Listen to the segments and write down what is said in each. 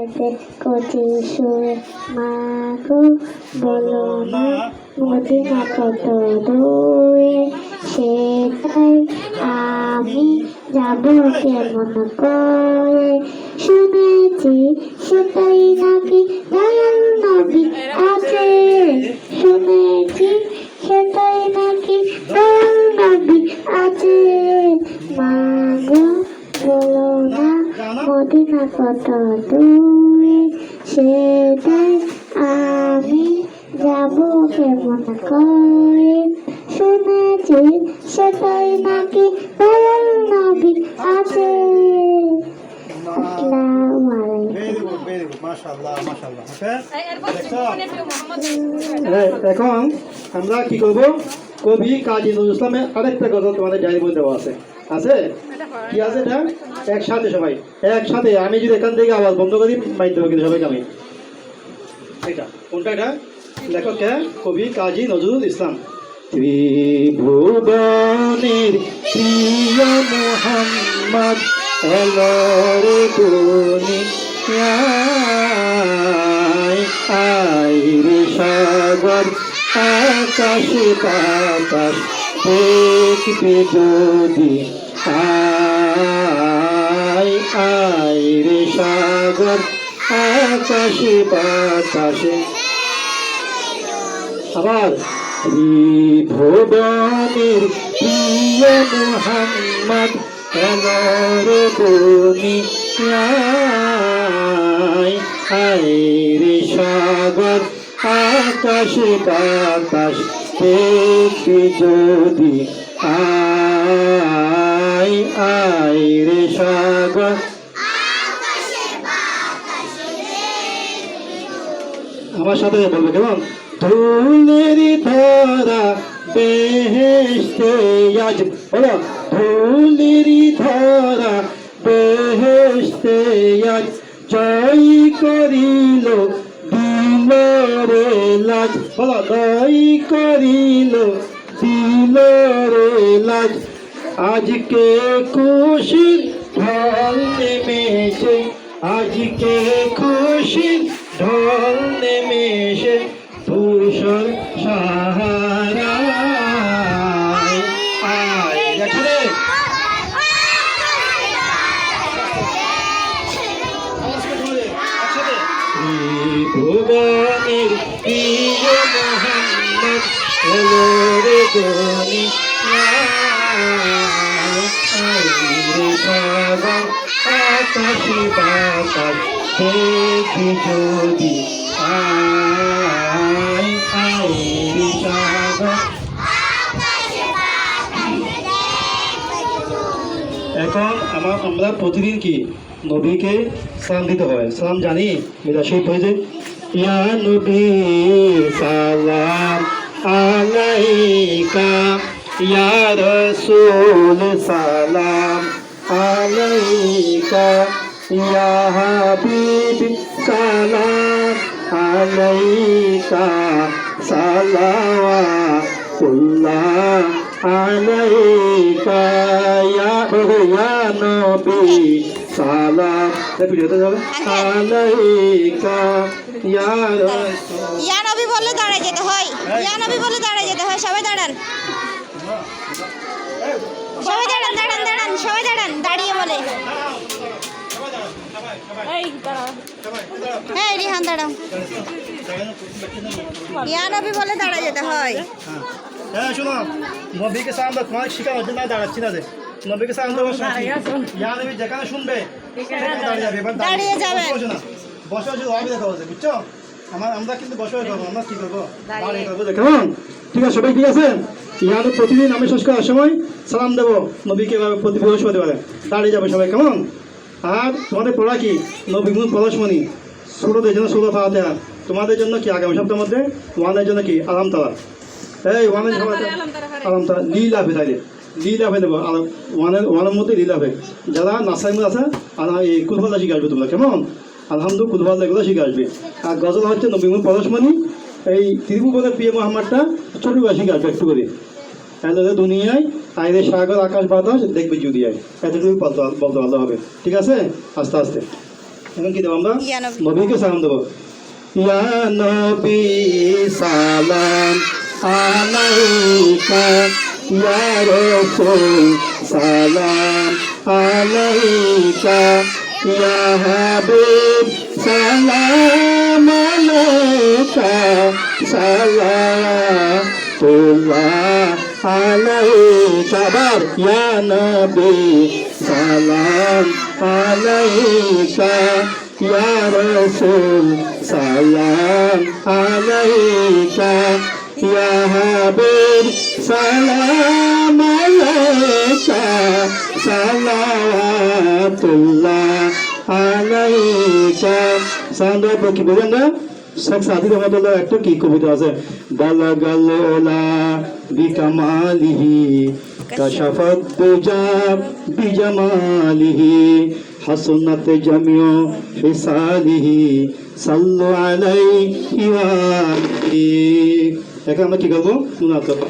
এসে কচি সুরে মাগো বলো না মদিনা কত দূরে, সেটাই আমি যাব কেমন করে। শুনেছি সেটাই নাকি দয়াল নবী আছে, শুনেছি সেটাই নাকি দয়াল নবী আছে। মাগো বলো না মদিনা কত দূরে, সেটাই আমি যাব কেমন করে। শুনেছি সেটাই নাকি দয়াল নবী আছে। আসসালামু আলাইকুম। এখন আমরা কি করবো, কবি কাজী নজরুল ইসলামের আরেকটা গজল তোমাদের ডায়ের মধ্যে দেওয়া আছে। আছে কি আছে এটা? একসাথে সবাই একসাথে, আমি যদি এখান থেকে আওয়াজ বন্ধ করি মাইক দেবো কিন্তু সবাইকে আমি। এটা কোনটা? এটা লেখক কে? কবি কাজী নজরুল ইসলাম। ত্রিভুবনের প্রিয় মোহাম্মদ এলরে দুনিয়ায়, আইরে সাগর আকাশ বাতাস দেখবে যদি, আইরে সাগর আকাশ বাতাসে। আবার ত্রিভুবনের প্রিয় মুহাম্মদ এলরে দুনিয়ায়, আইরে সাগর আকাশ বাতাস দেখবি যদি, আইরে সাগর। আমার সাথে বলবে কেমন? ধুলের ধরা বেহেশতে আজ, বলো ধুলের ধরা বেহেশতে আজ, জয় করিল দিল রে লাজ, বলো জয় করিল দিল রে লাজ। আজকে খুশির ঢল নেমেছে, আজকে খুশির ঢল নেমেছে, ধূসর সাহারায়। একসাথে ত্রিভুবনের প্রিয় মোহাম্মদ এলরে দুনিয়ায়, আইরে সাগর আকাশ বাতাস দেখবি যদি, আইরে সাগর। এখন আমরা প্রতিদিন কি নবীকে সালাম দিতে হয়। সালাম জানি এটা সেই হয়েছে, ইয়া নবী সালাম আলাইকা, ইয়া রাসূল সালাম আলাইকা, ইয়া হাবিব সালাম আলাইকা, সালাওয়াতুল্লাহ আলাইকা ইয়া নবী সালাম। আলাইকা ইয়া রাসূল। ইয়া নবী বলে দাঁড়ায় যেতে হয়, ইয়া নবী বলে দাঁড়ায় যেতে হয়। সবাই দাঁড়ান, সবাই দাঁড়ান, দাঁড়ান, দাঁড়ান, সবাই দাঁড়ান, দাঁড়িয়ে বলে। হ্যাঁ রিহান দাঁড়াও। ইয়া নবী বলে দাঁড়ায় যেতে হয়। হ্যাঁ শোনো, নবীকে সালাম দাও, তোমার শিখা হচ্ছে না, দাঁড়াচ্ছি না যে নবীকে সালাম দাও, ইয়া নবী যেখানে শুনবে দাঁড়িয়ে যাবে, বসে বসে আমি দেখা হচ্ছে, বুঝছো? আমরা কিন্তু বসে করবো, আমরা কি করবো কেমন? ঠিক আছে সবাই, ঠিক আছে? ইয়াদের প্রতিদিন আমি শেষ করার সময় সালাম দেবো নবীকে, প্রতি বৃহস্পতিবারে দাঁড়িয়ে যাবে সবাই, কেমন? আর তোমাদের পড়া কি নবী পরশমণি ছোটদের জন্য ষোলো ফাতিহা, তোমাদের জন্য কি আগামী সপ্তাহের মধ্যে ওয়ানের জন্য কি আলহামদুলিল্লাহ, এই ওয়ানের সবাই আলহামদুলিল্লাহ লীলাভে তাইলে লীলাভে দেবো, ওয়ানের মধ্যে লীলাভে যারা নাসাইর মধ্যে আছে আর এই কুলফাল্লা শিখে আসবে তোমরা, কেমন? আলহামদুলিল্লাহ কুলফাল্লা এগুলো শিখে আসবে। আর গজল হচ্ছে নবী পরশমণি, এই ত্রিভুবনের প্রিয় মোহাম্মদটা ছোটো শিখে আসবে একটু করে। তাহলে দুনিয়ায় আইরে সাগর আকাশ বাতাস দেখবে যদি এতটুকু বলতে ভালো হবে, ঠিক আছে? আস্তে আস্তে এখন কি দেবো আমরা ইয়া নবী। নবীকে সালাম দেবো ইয়া নবী সালাম আলাইকা ইয়া রাসূল সালাম আলাইকা ইয়া হাবিব সালাম আলাইকা সালাতুল্লাহ আলাইকা বার ইয়া নবী সালাম আলাইকা ইয়া রাসূল সালাম আলাইকা ইয়া হাবিব সালাম আলাইকা সালাতুল্লাহ আলাইকা সান্দা কি বলেন না শেখ সাদি রহমাতুল্লাহ একটা কি কবিতা আছে বালাগালোলা বিকামালিহি কাশাফাত দুজা বিজামালিহি হাসনাত জামিউ ফিসালিহি সাল্লু আলাইহি ওয়া আলিহি এখন আমরা কি করব মুনাজাত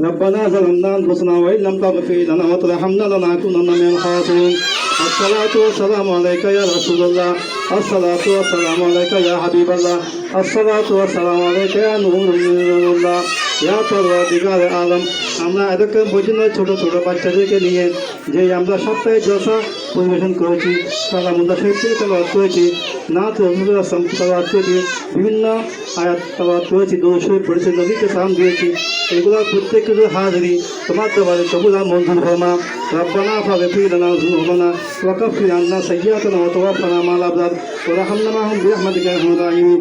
ربنا ظلمنا أنفسنا وإن لم تغفر لنا وترحمنا لنكونن من الخاسرين الصلاة والسلام عليك يا رسول الله الصلاة والسلام عليك يا حبيب الله الصلاة والسلام عليك يا نور الله ইয়া পরওয়ারদিগার আলম আমরা এতক্ষণ পর্যন্ত ছোট ছোট বাচ্চাদেরকে নিয়ে যে আমরা সপ্তাহে জলসা পরিবেশন করেছি কালামুল্লাহ শরীফ থেকে তেলাওয়াত করেছি নাত রসুল আসলাম তেলাওয়াত করেছি বিভিন্ন আয়াত তেলাওয়াত করেছি দরুদ শরীফ পড়েছি নবীকে সালাম দিয়েছি এগুলো প্রত্যেক কিছু হাজিরি তোমার দরবারে কবুল আর মঞ্জুর ফরমা রব্বানা ফাগফির লানা যুনুবানা ওয়া কাফির আন্না সাইয়্যাতানা ওয়া তাওয়াফানা মা'আল আবরার ওয়া রাহমনা মা'হুম বিরহমাতিকা ইয়া আরহামার রাহিমিন।